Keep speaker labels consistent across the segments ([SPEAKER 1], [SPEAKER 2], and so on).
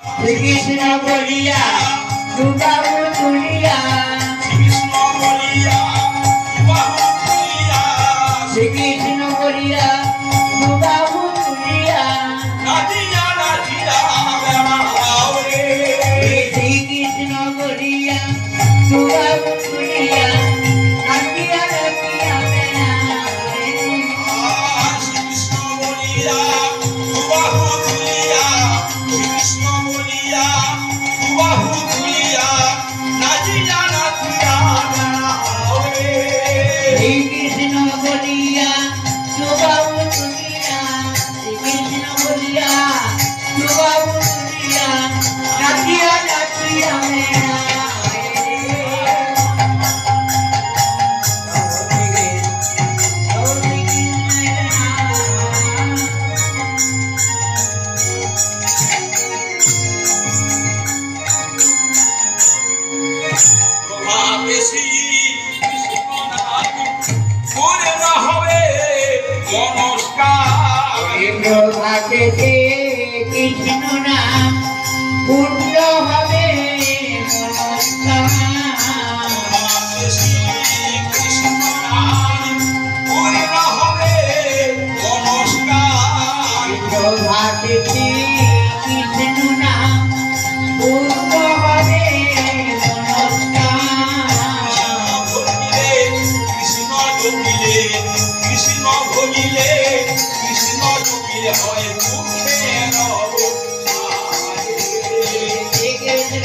[SPEAKER 1] শ্রীকৃষ্ণ বলিয়া দুবাহু তুলিয়া
[SPEAKER 2] কৃষ্ণ বলিয়া বাহু তুলিয়া
[SPEAKER 1] শ্রীকৃষ্ণ বলিয়া দুবাহু তুলিয়া
[SPEAKER 2] নাচিয়া নাচিয়া বেড়াও রে
[SPEAKER 1] শ্রীকৃষ্ণ বলিয়া দুবাহু তুলিয়া নাচিয়া নাচিয়া বেড়ায়
[SPEAKER 2] শ্রীকৃষ্ণ বলিয়া বাহু তুলিয়া কৃষ্ণ বলিয়া বাহু তুলিয়া নাচিয়া নাচিয়া বেড়াও রে
[SPEAKER 1] শ্রীকৃষ্ণ বলিয়া দুবাহু তুলিয়া শ্রীকৃষ্ণ বলিয়া দুবাহু তুলিয়া নাচিয়া নাচিয়া
[SPEAKER 2] প্রভাতে শ্রী কৃষ্ণ নাম করে না হবে নমস্কার
[SPEAKER 1] প্রভাতে কৃষ্ণ নাম পূর্ণ হবে মনস্কার
[SPEAKER 2] প্রভাতে শ্রী কৃষ্ণ নাম করে না হবে নমস্কার
[SPEAKER 1] প্রভাতে কৃষ্ণ নাম পূর্ণ হবে
[SPEAKER 2] কৃষ্ণ জপিলে কৃষ্ণ ভজিলে কৃষ্ণ জপিলে হয় দুঃখের শ্রীকৃষ্ণ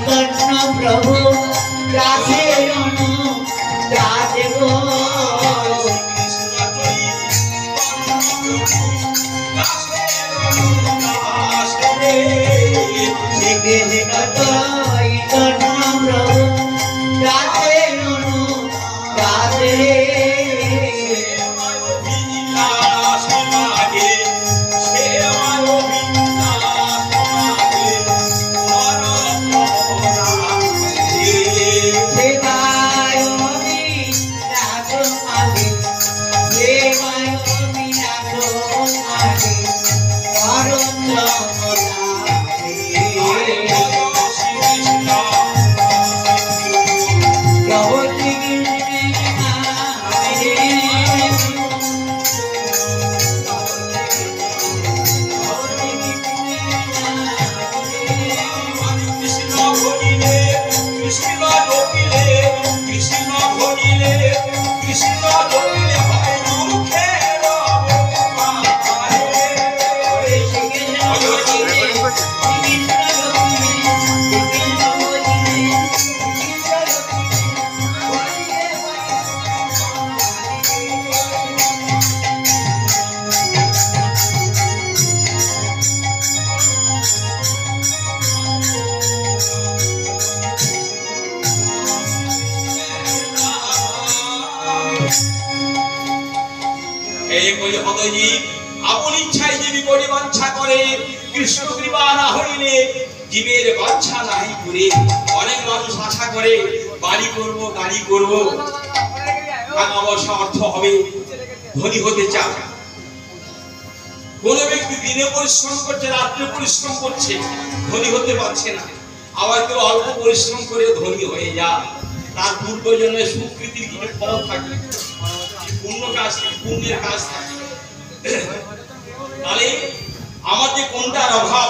[SPEAKER 2] শ্রীকৃষ্ণ
[SPEAKER 1] প্রভু দাসে দাসে গো
[SPEAKER 2] কলি হতজীব আপন ইচ্ছায় জীবী করি বাঞ্ছা করে, কৃষ্ণ কৃপা না হইলে জীবের বাঞ্ছা নাই করে। অনেক মানুষ আশা করে বাড়ি করব, গাড়ি করব, টাকা পয়সা অর্থ হবে, ধনী হতে চায়। কোন ব্যক্তি দিনে পরিশ্রম করছে, রাত্রে পরিশ্রম করছে, ধনী হতে পারছে না। আবার কেউ অল্প পরিশ্রম করে ধনী হয়ে যায়, তার পূর্বজন্মের সুকৃতির কিছু ফল থাকে, পুণ্য কাজ থাকে, পুণ্যের কাজ থাকে। তাহলে আমাদের কোনটার অভাব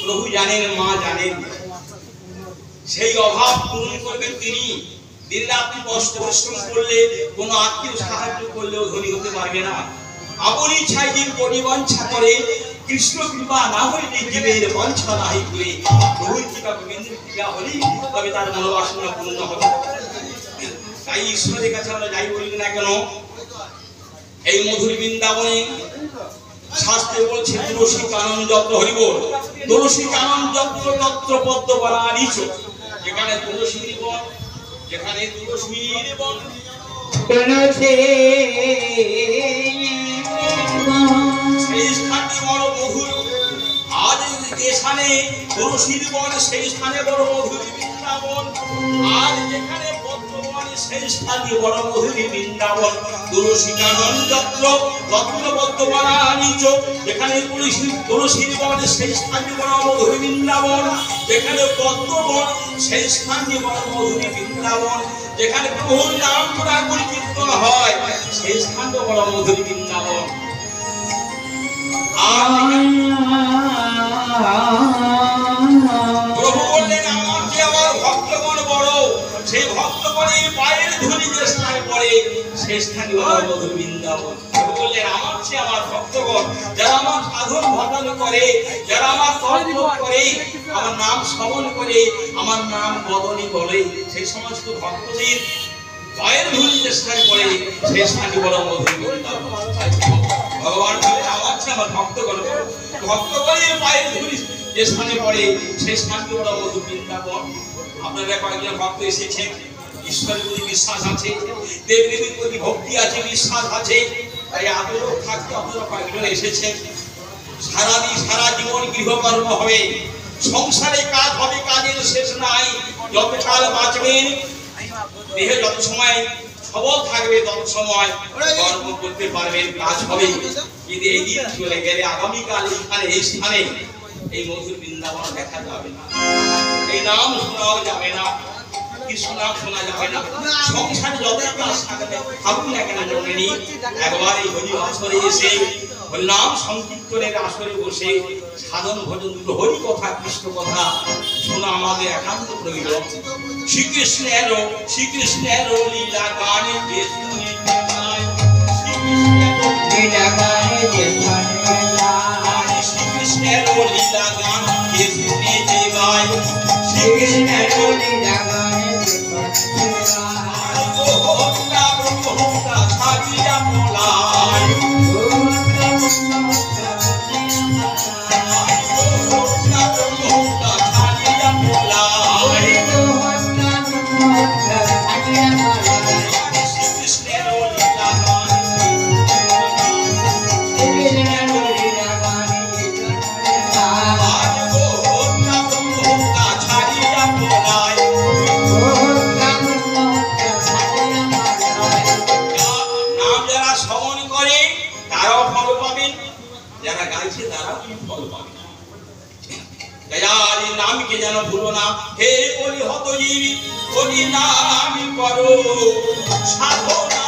[SPEAKER 2] প্রভু জানেন, মা জানেন। সেই অভাব পূরণ করবেন তিনি। দিন রাত্রি কষ্ট পরিশ্রম করলে, কোন আত্মীয় সাহায্য করলেও ধনী হতে পারবে না। আপন ইচ্ছায় জীব পরিবাঞ্ছা করে, কৃষ্ণ কৃপা না হইলে জীবের বাঞ্ছা নাই করে। প্রভুর কৃপা গোবিন্দের কৃপা হলেই তবে তার মনোবাসনা পূর্ণ হবে। তাই ঈশ্বরের কাছে আমরা যাই বলি না কেন, এই মধুর বৃন্দাবনে শাস্ত্রে বলছে তুলসী কানন যত্র হরিবোল, তুলসী কানন যত্র তত্র পদ্ম বলা নিচ। যেখানে তুলসীর বন, যেখানে তুলসীর বন, সেই স্থানটি বড় মধুর। আজ যেখানে তুলসীর বন, সেই স্থানে বড় মধুর বৃন্দাবন। আর যেখানে পদ্মবন, সেই স্থানে বড় মধুর বৃন্দাবন। তুলসী কানন যত্র তত্র পদ্ম বলা নিচ। যেখানে তুলসীর বন, সেই স্থানে বড় মধুর বৃন্দাবন। যেখানে পদ্মবন, সেই স্থানে বড় মধুর বৃন্দাবন। যেখানে প্রভুর নাম গুণ কীর্তন হয়, সেই স্থানে বড় মধুর বৃন্দাবন। প্রভু বললেন আমার যে আমার ভক্তগণ বড়, সেই ভক্তগণের পায়ের ধুলি যে স্থানে পড়ে, সেই স্থানে বড় মধুর বৃন্দাবন। প্রভু বললেন আমার যে আমার ভক্তগণ, যারা আমার সাধন ভজন করে, যারা আমার তর্ক করে, আমার নাম শ্রবণ করে, আমার নাম বদনি বলে, সেই সমস্ত ভক্তদের পায়ের ধুলি যে স্থানে পড়ে, সেই স্থানে বড় মধুর বৃন্দাবন। ভগবান বলেন আমার যে আমার ভক্তগণ, ভক্তগণের পায়ের ধুলি যে স্থানে পড়ে, সেই স্থানটি বড় মধুর বৃন্দাবন। আপনারা কয়েকজন ভক্ত এসেছেন, ঈশ্বরের প্রতি বিশ্বাস আছে, দেবদেবীর প্রতি ভক্তি আছে, বিশ্বাস আছে, তাই আদৌ থাকতে আপনারা কয়েকজন এসেছেন। সারাদিন সারা জীবন গৃহকর্ম হবে, সংসারে কাজ হবে, কাজের শেষ নাই। যতকাল বাঁচবেন, দেহে যত সময় সবল থাকবে, তত সময় কর্ম করতে পারবেন, কাজ হবে। কিন্তু এই দিন চলে গেলে আগামীকাল এইখানে এই স্থানে এই মধুর বৃন্দাবন দেখা যাবে না, এই নাম শোনাও যাবে না, কৃষ্ণ নাম শোনা যাবে না। সংসারে যতই কাজ থাকবে, থাকুন না কেন জন্মেনি, একবার এই হরি আসরে এসে নাম সংকীর্তনের আসরে বসে সাধন ভজন দুটো হরি কথা, কৃষ্ণ কথা শোনা আমাদের একান্ত প্রয়োজন। শ্রীকৃষ্ণের লীলা গানে যে শুনে যায়, শ্রীকৃষ্ণের লীলা গান যে শুনে যে গায়, শ্রীকৃষ্ণের লীলা গানে ব্রহ্মহত্যা ছাড়িয়া পলায়, যারা গাইছে তারাও কি ফল পাবে। দয়ার নামকে যেন ভুলো না, হে বলি হতজীবী, বলি নাম করো সাধনা।